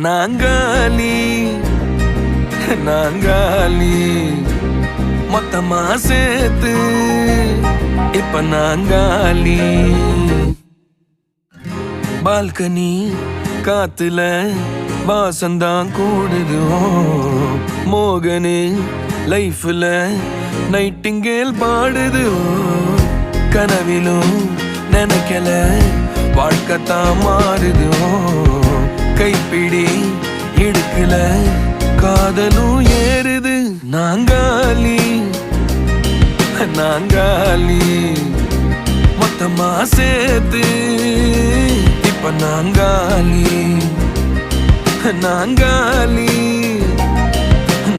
நாங்காலி நாங்காலி மொத்தமா சேர்த்து இப்ப நாங்காலி. பால்கனி காத்துல வாசந்தான் கூடுது. மோகனு லைஃப்ல நைட்டிங்கேல் பாடுது. கனவிலும் நினைக்கல வாழ்க்கைத்தான் மாறுது. கைப்பிடி இடுக்கல காதலும் ஏறுது. நாங்காலி நாங்காலி மொத்தமா சேர்த்து இப்ப நாங்காலி நாங்காலி.